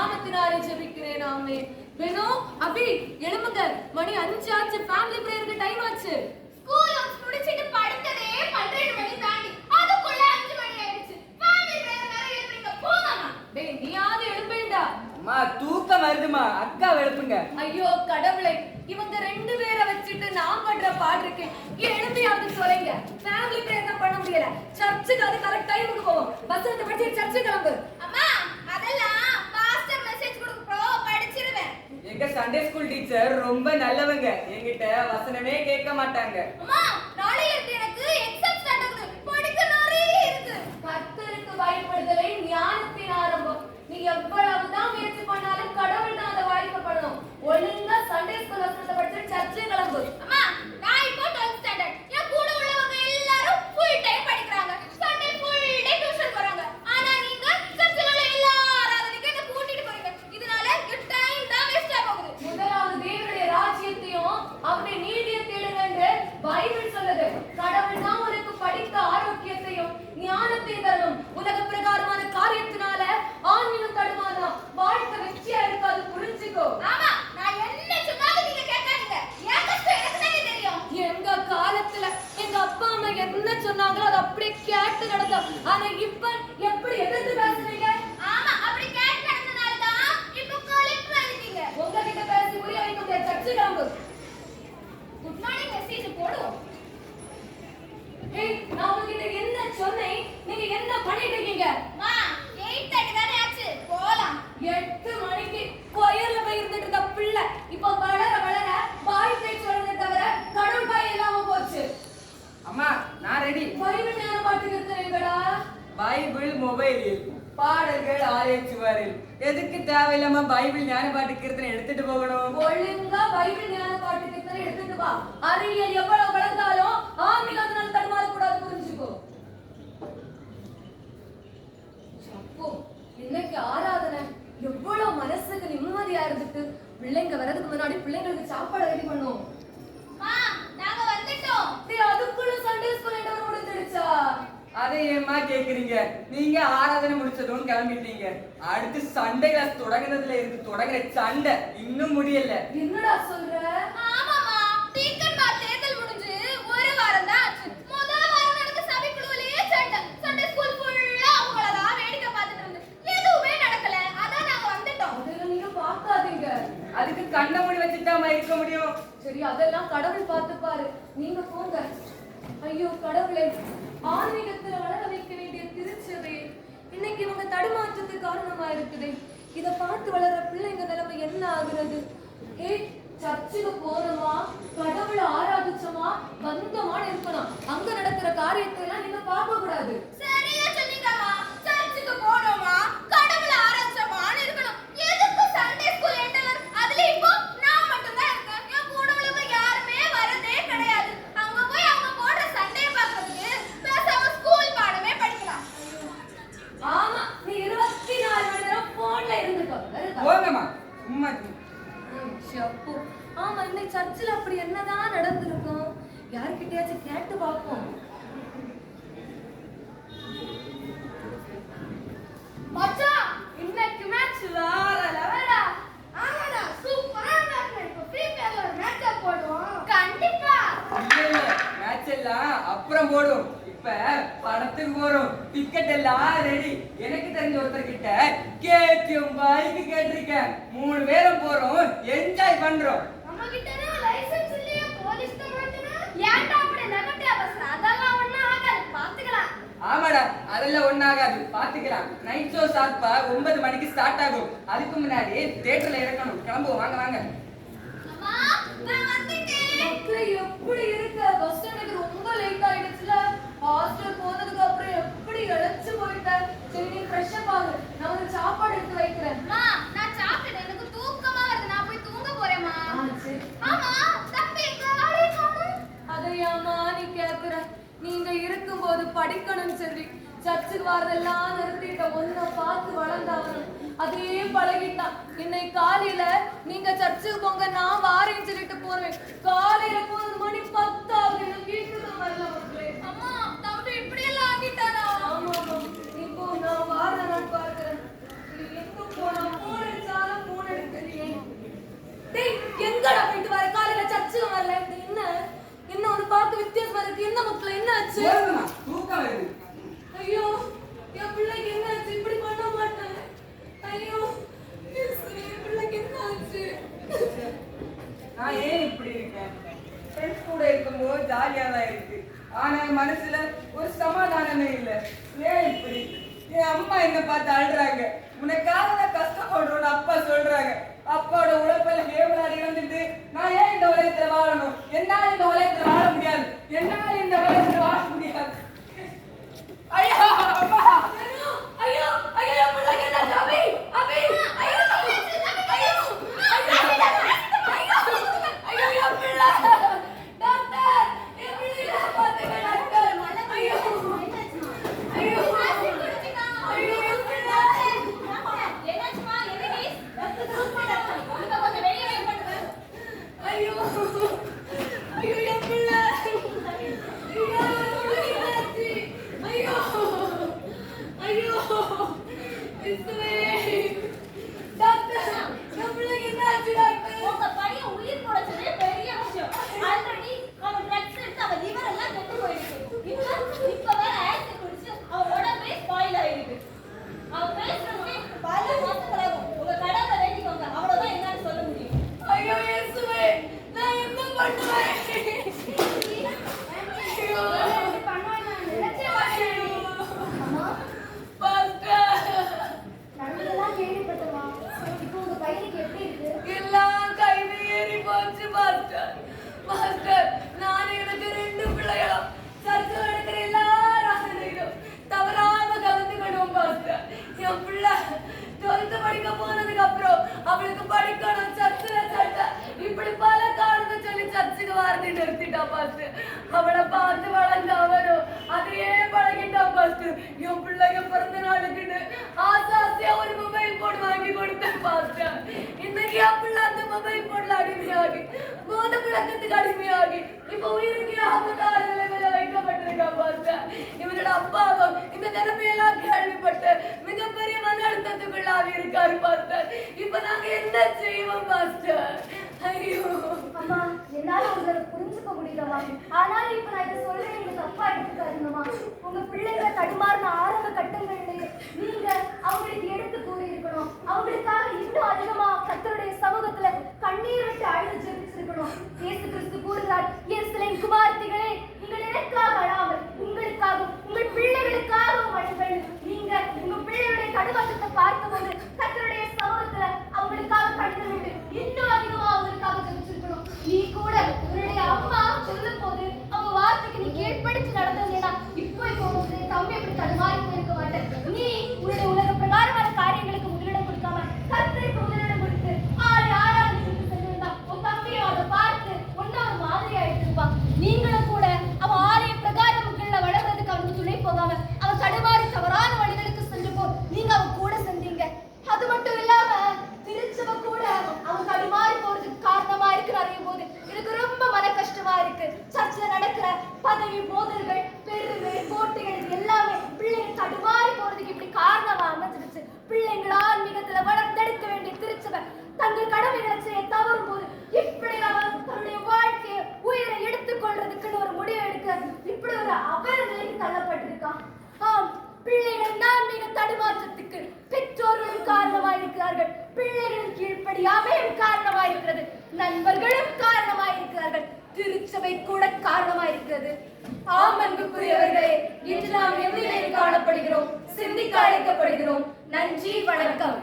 நாமத்தினாலே ஜெபிக்கிறேன் ஆமே. வேணோ அபி எழுமுங்க, மணி 5 ஆச்சு, ஃபேமிலி பிரேயருக்கு டைம் ஆச்சு. ஸ்கூல் ஒர்க்ஸ் முடிச்சிட்டு படுத்ததே 12 மணி தாண்டி, அதுக்குள்ள 5 மணி ஆயிடுச்சு. ஃபேமிலி பிரேயர் வேற எழுப்புறீங்க, போங்கம்மா. டேய் நீயாவது எழுப்பேண்டா. அம்மா தூக்கம் வருதுமா, அக்கா எழுப்புங்க. ஐயோ கடவுளே, இவங்க 2 பேரை வச்சுட்டு நான் பண்ற பாடு இருக்கேன். எழுந்தியாவது சொல்லுங்க. ஃபேமிலி பிரேயர் தான் பண்ண முடியல. சர்ச்சுக்கு அது கரெக்ட் டைமுக்கு போவோம். பஸ் வந்து படிச்சு சர்ச்சுக்கு கிளம்பு. அம்மா அதெல்லாம் பாஸ்டர் மெசேஜ் கொடுக்கறோம், படிச்சிருவேன். எங்க சண்டே ஸ்கூல் டீச்சர் ரொம்ப நல்லவங்க, என்கிட்ட வசனமே கேட்க மாட்டாங்க. அம்மா நாளையில இருந்து எனக்கு எக்ஸாம் ஸ்டார்ட் ஆகுது, படிக்க நிறைய இருக்கு. கர்த்தருக்கு பயப்படுதலே ஞானத்தின் ஆரம்பம். நீ எவ்வளவுதான் முயற்சி பண்ணாலும் கடவுள் தான் அதை வாய்க்கப்படணும். ஒழுங்கா சண்டே ஸ்கூல் வசனத்தை படிச்சு சர்ச்சுக்கு கிளம்பு. அம்மா நான் இப்போ 12th ஸ்டாண்டர்ட், என் கூட உள்ளவங்க எல்லாரும் ஃபுல் டைம் படிக்கறாங்க, சண்டே ஃபுல் டே டியூஷன் போறாங்க. ஆனா நீங்க சர்ச்சில உள்ள எல்லா ஆராதனைக்கும் என்ன கூட்டிட்டு போறீங்க. இதனால என் டைம் தான் வேஸ்டா போகுது. முதலாவது தேவனுடைய ராஜ்யத்தையும் அவருடைய நீதியையும் தேடுங்கன்னு பைபிள் சொல்லுது. கடவுள் தான் உனக்கு படிக்க ஆரோக்கியத்தையும் ஞானத்தையும் தரணும். உலக பிரகாரமான காரியத்தினால ஆன்மீகம் தடுமாறா, வாழ்க்கை வெற்றியா இருக்காது, புரிஞ்சுக்கோ. ஆமா நான் என்ன சொன்னாலும் நீங்க கேட்காதீங்க, என் கஷ்டம் எனக்கு தானே தெரியும். எங்க காலத்துல எங்க அப்பா அம்மா என்ன சொன்னாங்களோ அதை அப்படியே கேட்டு நடந்தோம். ஆனா இப்ப எப்படி எதிர்த்து பேசுறீங்க? ஆமா அப்படி கேட்டு நடந்தனால தான் இப்போ காலேஜ்ல இருக்கீங்க. உங்ககிட்ட பேசி புரிய வைக்க முடியாது. சர்ச்சு கிளம்பு. குட் மார்னிங் மெசேஜ் போடுவோம். ஏய் நான் உங்ககிட்ட என்ன சொன்னேன், நீங்க என்ன பண்ணிட்டு இருக்கீங்க? மா 8:30 தானே ஆச்சு, போலாம். 8 மணிக்கு கோயில்ல போய் இருந்துட்டு இருந்த பிள்ளை இப்ப வளர வளர வாய் பேச்சு வளர்ந்தே தவிர கடவுள் பாய் இல்லாம போச்சு. அம்மா நான் ரெடி. பைபிள் ஞானம் பாட்டுக்கு இருக்கிறீங்களா? பைபிள் மொபைலில், பாடல்கள் ஆராய்ச்சுவாரில். எதுக்கு தேவையில்லாம பைபிள் ஞான பாட்டு கீர்த்தனை எடுத்துட்டு போகணும்? ஒழுங்கா பைபிள் ஞானம் பாட்டுக்கு எடுத்துட்டு வா. அறிவியல் எவ்வளவு வளர்ந்தாலும் ஆன்மீகத்தினால தடுமாற கூடாது, புரிஞ்சுக்கோ. அப்போ இன்னைக்கு ஆராதனை எவ்வளவு மனசுக்கு நிம்மதியா இருந்துட்டு, பிள்ளைங்க வரதுக்கு முன்னாடி பிள்ளைங்களுக்கு சாப்பாடு ரெடி பண்ணுவோம். மா நாங்க வந்துட்டோம். அதுக்குள்ள சண்டே ஸ்கூல் என்ன முடிஞ்சிடுச்சா? அதை ஏம்மா கேக்குறீங்க? நீங்க ஆராதனை முடிச்சதும் கிளம்பிட்டீங்க. அடுத்து சண்டே கிளாஸ் தொடங்குனதுல இருந்து தொடங்குற சண்டை இன்னும் முடியல. என்னடா சொல்ற? ஆமாமா டீக்கன்பா தேர்தல் முடிஞ்சு ஒரு வாரம் தான் ஆச்சு. முதல் வாரம் நடந்த சபைக்குள்ளேயே சண்டை. சண்டே ஸ்கூல் ஃபுல்லா அவங்கள தான் வேடிக்கை பார்த்துட்டு இருந்து எதுவுமே நடக்கல. அதான் நாங்க வந்துட்டோம். அதெல்லாம் நீங்க பார்க்காதீங்க. அதுக்கு கண்ண மூடி வச்சுட்டாமா இருக்க முடியும்? சரி அதெல்லாம் கடவுள் பார்த்துப்பாரு, நீங்க போங்க. ஐயோ கடவுளே, ஆன்மீகத்துல வளர வைக்க வேண்டிய திருச்சபை இன்னைக்கு இவங்க தடுமாற்றத்துக்கு காரணமா இருக்குது. இத பார்த்து வளர பிள்ளைங்க நிலைமை என்ன ஆகுறது? ஏய் சர்ச்சுக்கு போறோமா, கடவுளை ஆராதிச்சோமா, வந்தோமான்னு இருக்கணும். அங்க நடக்கிற காரியத்தை எல்லாம் நீங்க பார்க்க கூடாது. சரியா சொன்னீங்கம்மா. சர்ச்சுக்கு போறோமா, கடவுளை ஆராதிச்சோமான்னு இருக்கணும். எதுக்கு சண்டே ஸ்கூல் எண்டவர்? அதுல இப்போ நான் மட்டும் தான் இருக்கேன். என் கூட உள்ளவங்க யாருமே வரதே கிடையாது. அங்க போய் அவங்க போடுற சண்டே பார்க்கிறதுக்கு பேசாம ஸ்கூல் பாடமே படிக்கலாம். ஆமா நீ 24 மணி நேரம் போன்ல இருந்துக்கோ. போங்கம்மா சும்மா. ஷப்பு. ஆமா இந்த சர்ச்சில் அப்படி என்னதான் நடந்திருக்கும்? யார்கிட்டயாச்சும் கேட்டு பார்ப்போம். மச்சான் இன்னைக்கு மேட்ச் வேற லெவலா. ஆமாடா சூப்பரா மேட்ச். இப்போ ஃப்ரீ ஃபயர்ல ஒரு மேட்ச் போடுவோம். கண்டிப்பா. இல்ல மேட்ச் எல்லாம் அப்புறம் போடும். இப்ப படத்துக்கு போறோம். டிக்கெட் எல்லாம் ரெடி. எனக்கு தெரிஞ்ச ஒருத்தர் கிட்ட கேடிஎம் பைக் கேட்டிருக்கேன். 3 பேரும் போறோம், என்ஜாய் பண்றோம். நம்ம கிட்ட லைசென்ஸ் இல்லையா, போலீஸ் கமாண்டனா? ஏன்டா அப்படி நெகட்டிவா பேசுற? அதெல்லாம் ஒண்ணும் ஆகாது, பாத்துக்கலாம். ஆமாடா அதெல்லாம் ஒண்ணாகாது, பாத்துக்கலாம். நைட் ஷோ ஷார்ப்பா 9 மணிக்கு ஸ்டார்ட் ஆகும். அதுக்கு முன்னாடி தியேட்டர்ல இறக்கணும். கிளம்புவோம், வாங்க வாங்க. அம்மா நான் வந்துட்டேன். மக்களே எப்படி இருக்க? பஸ் ஸ்டாண்டுக்கு ரொம்ப லேட் ஆயிடுச்சுல. ஹாஸ்டல் போனதுக்கு அப்புறம் எப்படி இழைச்சு போயிட்டேன். சரி நீ ஃப்ரெஷ் அப் ஆகு, நான் ஒரு சாப்பாடு எடுத்து வைக்கிறேன். அம்மா நான் சாப்பிட்டேன், எனக்கு தூக்கமா வருது, நான் போய் தூங்க போறேம்மா. சரி. ஆமா தம்பி எங்க ஆளே காணோம். அதையாமா நீ கேக்குற? நீங்க இருக்கும்போது படிக்கணும்னு சொல்லி சர்ச்சுக்கு வரதெல்லாம் நிறுத்திட்ட. ஒன்ன பார்த்து வளர்ந்தாகணும், அதே பழகிட்டான். இன்னைக்கு காலையில நீங்க சர்ச்சுக்கு போங்க, நான் வாரேன்னு சொல்லிட்டு போறேன். காலையில போறது மணி 10 ஆகுது, எனக்கு வீட்டுக்கு வரல மக்களே. அம்மா தம்பி இப்படி எல்லாம் ஆகிட்டானா? ஆமா இப்போ நான் வாரேன், நான் பார்க்கிறேன். எங்க போனா போறேன். ஜாலியா தான் இருக்கு. ஆனா என் மனசுல ஒரு சமாதானமே இல்லை. ஏன் இப்படி? என் அம்மா என்ன பார்த்து அழுறாங்க. உனக்காக நான் கஷ்டப்படுறோம்னு அப்பா சொல்றாங்க. அப்பாவோட உழைப்பில் கேவலாடி வந்துட்டு நான் ஏன் இந்த உலகத்துல வாழணும்? என்னால இந்த உலகத்துல வாழ முடியாது. என்னால இந்த உலகத்துல வாழ முடியாது. ஐயா அப்பா! ஐயோ ஐயோ என் பிள்ளைக்கு என்ன அபி அபி ஐயோ ஐயோ ஐயோ என் பிள்ளை டாக்டர் என் பிள்ளையை பாத்துங்க டாக்டர் ஐயோ ஐயோ ஐயோ என் பிள்ளை என்னாச்சுமா எதிரி உங்க கொஞ்சம் வெளிய வெயிட் பண்ணுங்க ஐயோ ஐயோ என் பிள்ளை ஐயோ என்னாச்சு ஐயோ ஐயோ இசுவே டாக்டர் என் பிள்ளைக்கு என்னாச்சு டாக்டர் உங்க பையன் உயிர் போறதே பெரிய விஷயம் ஆல்ரெடி அவன் ட்ரக்ஸ் எடுத்து அவன் லிவர் எல்லாம் கெட்டு போயிருக்கு இப்ப வேற ஆசிட் குடிச்சு அவன் உடம்பே ஸ்பாயில் ஆயிருக்கு அவன் பேசுறதுக்கு பல மாசங்களாகும் உங்க கடவுளை வேண்டிக்கோங்க அவ்வளவுதான் என்னால சொல்ல முடியும் ஐயோ இயேசுவே நான் என்ன பண்ணுவேன் ஐயோ பாஸ்டர் நடந்ததெல்லாம் கேள்விப்பட்டமா இப்போ உங்க பையனுக்கு எப்படி இருக்கு எல்லாம் கைது ஏறி போச்சு பாஸ்டர் பாஸ்டர் நான் எனக்கு 2 பிள்ளைகளும் சர்ச்சில் நடக்கிற எல்லா ராசனையிலும் தவறாம கலந்துக்கணும் பாஸ்டர் என் பிள்ளை 12th படிக்க போனதுக்கு அப்புறம் அவளுக்கு படிக்கணும் சர்ச்சில் சட்டை இப்படி பல காரணத்தை சொல்லி சர்ச்சுக்கு வாரத்தை நிறுத்திட்டா பாஸ்டர் அவளை பார்த்து வளர்ந்த அவரும் அதையே பழகிட்டான் பாஸ்டர் என் பிள்ளைங்க பிறந்த நாளுக்குன்னு ஆசாசியா ஒரு மொபைல் போன் வாங்கி கொடுத்தேன் பாஸ்டர் இன்னைக்கு என் பிள்ளை அந்த மொபைல் போன்ல அடிமையாகி போதை பழக்கத்துக்கு அடிமையாகி இப்ப உயிருக்கு ஆபத்தான நிலைமையில வைக்கப்பட்டிருக்கான் பாஸ்டர் இவனோட அப்பாவும் இந்த நிலைமையெல்லாம் கேள்விப்பட்டு மிகப்பெரிய மன அழுத்தத்துக்குள்ளாவி இருக்காரு பாஸ்டர் இப்ப நாங்க என்ன செய்வோம் பாஸ்டர் ஐயோ அம்மா என்னால உங்களை புரிஞ்சுக்க முடியலமா ஆனாலும் இப்ப நான் இதை சொல்றேன் நீங்க தப்பா எடுத்துக்காதீங்கம்மா உங்க பிள்ளைங்க தடுமாறின ஆரம்ப கட்டங்கள்லயே நீங்க அவங்களுக்கு எடுத்து கூறியிருக்கணும் அவங்களுக்காக இன்னும் அதிகமா கர்த்தருடைய சமூகத்துல கண்ணீர் விட்டு அழுது ஜெபிச்சிருக்கணும் இயேசு கிறிஸ்து கூறுகிறார் எருசலேம் குமாரத்திகளே நீங்கள் எனக்காக அழாமல் உங்களுக்காகவும் உங்கள் பிள்ளைகளுக்காகவும் அழுங்கள் நீங்க உங்க பிள்ளைகளுடைய தடுமாற்றத்தை பார்க்கும்போது கர்த்தருடைய சமூகத்துல அவங்களுக்காக கண்ணீர் விட்டு இன்னும் அதிகமா அவங்களுக்காக ஜெபிச்சிருக்கணும் நீ கூட உன்னுடைய அம்மா சொல்லும் போது அவங்க வார்த்தைக்கு நீ கீழ்ப்படிச்சு நடந்ததுன்னா இப்போ உன்னுடைய தம்பி எப்படி தடுமாறி போயிருக்க மாட்டேன் நீ உன்னுடைய உலக பிரகாரமான காரியங்களுக்கு முதலிடம் கொடுக்காம கர்த்தருக்கு முதலிடம் கொடுத்து ஆராதனைக்கு செஞ்சிருந்தா உன் தம்பியும் அதை பார்த்து ஒன்னும் ஒரு மாதிரியா எடுத்திருப்பான் நீங்களும் கூட அவன் ஆலய பிரகாரமுக்குள்ள வளர்றதுக்கு அவனுக்கு துணை போகாம அவன் தடுமாறி தவறான வழிகளுக்கு சென்று போ நீங்க அவன் கூட செஞ்சீங்க அது மட்டும் இல்லாம திருச்சப கூட அவன் தடுமாறி போறதுக்கு காரணமா இருக்கு அறியும் போது எனக்கு ரொம்ப மன கஷ்டமா இருக்கு சர்ச்சில் நடக்கிற பதவி மோதல்கள் பெருமை போட்டிகள் இது எல்லாமே பிள்ளைங்க தடுமாறி போறதுக்கு இப்படி காரணமா அமைஞ்சிருச்சு பிள்ளைங்கள ஆன்மீகத்துல வளர்த்தெடுக்க வேண்டிய திருச்சபை தங்கள் கடமைகளை செய்ய தவறும் போது இப்படி அவன் தன்னுடைய வாழ்க்கையை உயிரை எடுத்துக்கொள்றதுக்குன்னு ஒரு முடிவு எடுக்க இப்படி ஒரு அபர நிலைக்கு தள்ளப்பட்டிருக்கான் ஆம் பிள்ளைகள் ஆன்மீக தடுமாற்றத்துக்கு பெற்றோர்களும் காரணமாயிருக்கிறார்கள் பிள்ளைகளின் கீழ்ப்படியாமையும் காரணமாயிருக்கிறது நண்பர்களும் காரணமாயிருக்கிறார்கள் திருச்சபை கூட காரணமாயிருக்கிறது ஆம் அன்புக்குரியவர்களே இன்று நாம் எவ்விலையில் காணப்படுகிறோம் சிந்திக்க அழைக்கப்படுகிறோம் நன்றி வணக்கம்